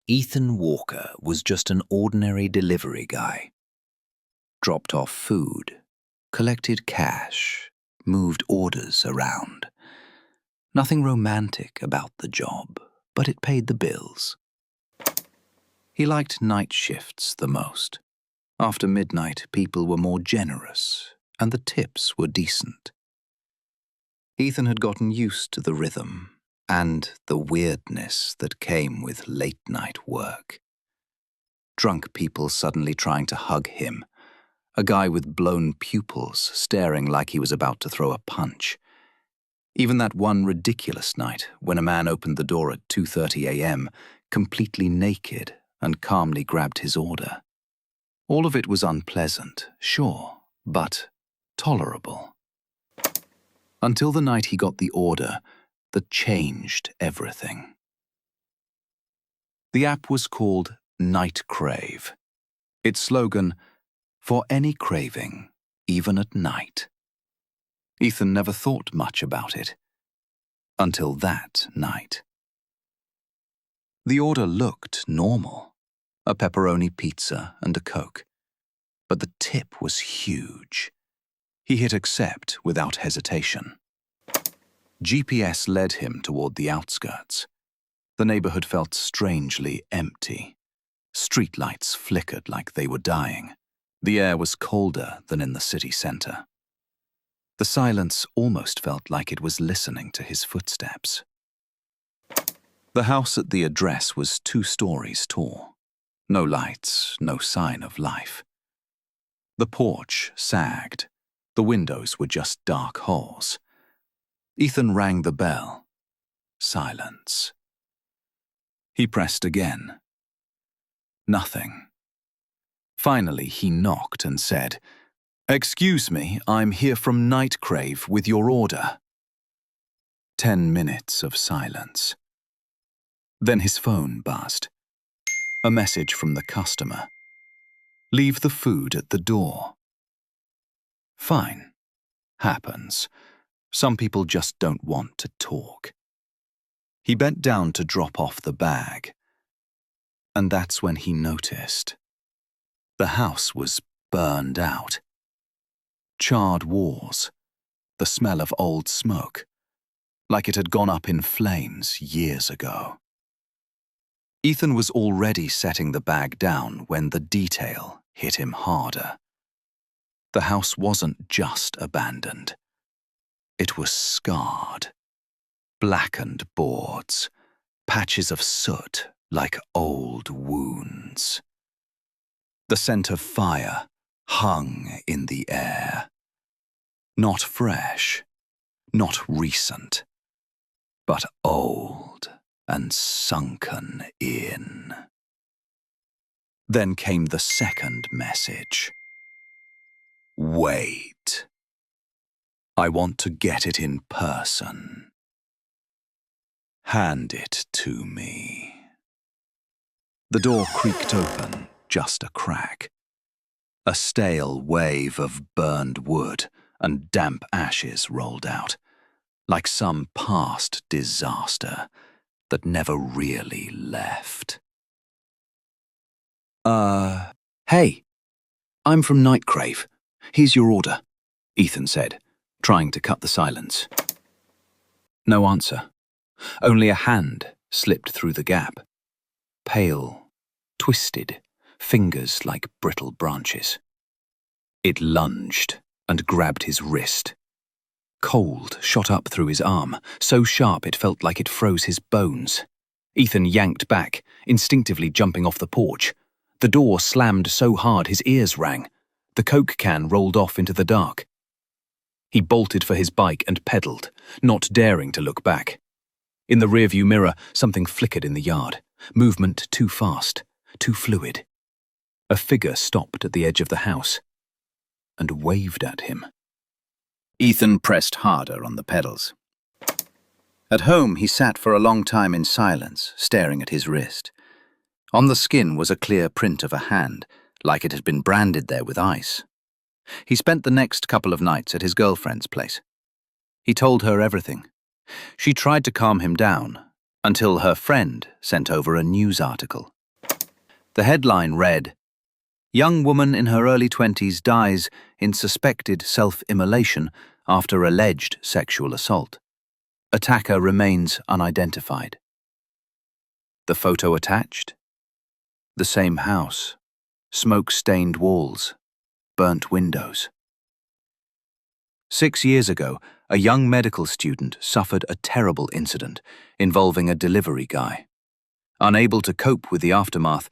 Ethan Walker was just an ordinary delivery guy. Dropped off food, collected cash, moved orders around. Nothing romantic about the job, but it paid the bills. He liked night shifts the most. After midnight, people were more generous, and the tips were decent. Ethan had gotten used to the rhythm and the weirdness that came with late-night work. Drunk people suddenly trying to hug him, a guy with blown pupils staring like he was about to throw a punch. Even that one ridiculous night when a man opened the door at 2:30 a.m., completely naked, and calmly grabbed his order. All of it was unpleasant, sure, but tolerable. Until the night he got the order that changed everything. The app was called Night Crave. Its slogan, "For any craving, even at night." Ethan never thought much about it. Until that night. The order looked normal. A pepperoni pizza and a Coke. But the tip was huge. He hit accept without hesitation. GPS led him toward the outskirts. The neighborhood felt strangely empty. Streetlights flickered like they were dying. The air was colder than in the city center. The silence almost felt like it was listening to his footsteps. The house at the address was 2 stories tall. No lights, no sign of life. The porch sagged. The windows were just dark holes. Ethan rang the bell. Silence. He pressed again. Nothing. Finally, he knocked and said, "Excuse me, I'm here from Night Crave with your order." 10 minutes of silence. Then his phone buzzed. A message from the customer. "Leave the food at the door." Fine. Happens. Some people just don't want to talk. He bent down to drop off the bag. And that's when he noticed. The house was burned out. Charred walls. The smell of old smoke. Like it had gone up in flames years ago. Ethan was already setting the bag down when the detail hit him harder. The house wasn't just abandoned. It was scarred. Blackened boards, patches of soot like old wounds. The scent of fire hung in the air. Not fresh, not recent, but old and sunken in. Then came the second message. "Wait. I want to get it in person. Hand it to me." The door creaked open, just a crack. A stale wave of burned wood and damp ashes rolled out, like some past disaster that never really left. Hey, I'm from Night Crave. Here's your order," Ethan said, trying to cut the silence. No answer. Only a hand slipped through the gap. Pale, twisted, fingers like brittle branches. It lunged and grabbed his wrist. Cold shot up through his arm, so sharp it felt like it froze his bones. Ethan yanked back, instinctively jumping off the porch. The door slammed so hard his ears rang. The Coke can rolled off into the dark. He bolted for his bike and pedaled, not daring to look back. In the rearview mirror, something flickered in the yard. Movement too fast, too fluid. A figure stopped at the edge of the house and waved at him. Ethan pressed harder on the pedals. At home, he sat for a long time in silence, staring at his wrist. On the skin was a clear print of a hand, like it had been branded there with ice. He spent the next couple of nights at his girlfriend's place. He told her everything. She tried to calm him down, until her friend sent over a news article The headline read, "Young woman in her early 20s dies in suspected self-immolation after alleged sexual assault. Attacker remains unidentified." The photo attached? The same house, smoke-stained walls, burnt windows. 6 years ago, a young medical student suffered a terrible incident involving a delivery guy. Unable to cope with the aftermath,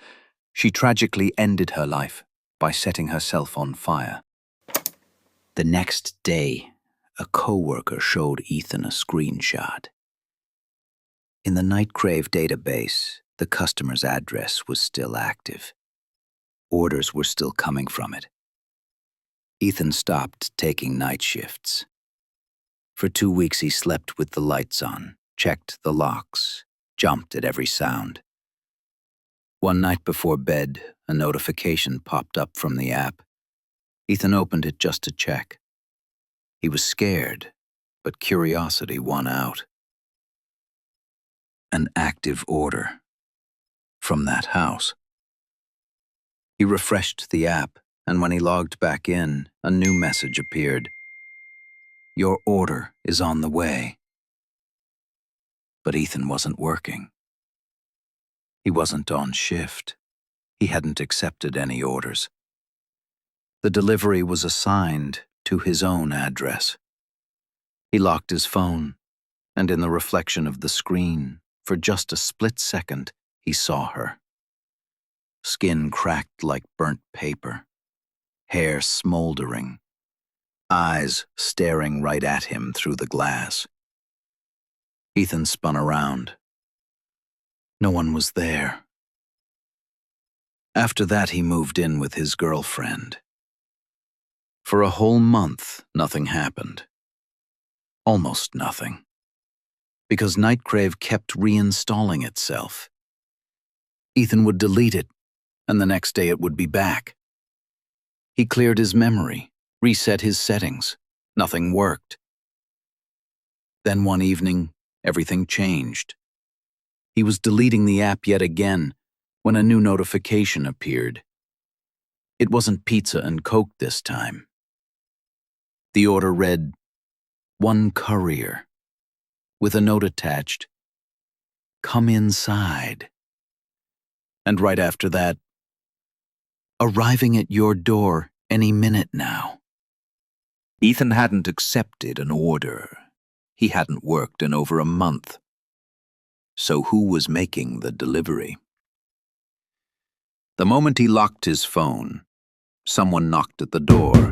she tragically ended her life by setting herself on fire. The next day, a coworker showed Ethan a screenshot. In the Nightcrave database, the customer's address was still active. Orders were still coming from it. Ethan stopped taking night shifts. For 2 weeks he slept with the lights on, checked the locks, jumped at every sound. One night before bed, a notification popped up from the app. Ethan opened it just to check. He was scared, but curiosity won out. An active order from that house. He refreshed the app, and when he logged back in, a new message appeared. "Your order is on the way." But Ethan wasn't working. He wasn't on shift. He hadn't accepted any orders. The delivery was assigned to his own address. He locked his phone, and in the reflection of the screen, for just a split second, he saw her. Skin cracked like burnt paper, hair smoldering, eyes staring right at him through the glass. Ethan spun around. No one was there. After that, he moved in with his girlfriend. For a whole month, nothing happened. Almost nothing. Because Nightcrave kept reinstalling itself. Ethan would delete it, and the next day it would be back. He cleared his memory, reset his settings. Nothing worked. Then one evening, everything changed. He was deleting the app yet again when a new notification appeared. It wasn't pizza and Coke this time. The order read, "One courier," with a note attached, "Come inside." And right after that, "Arriving at your door any minute now." Ethan hadn't accepted an order. He hadn't worked in over a month. So who was making the delivery? The moment he locked his phone, someone knocked at the door.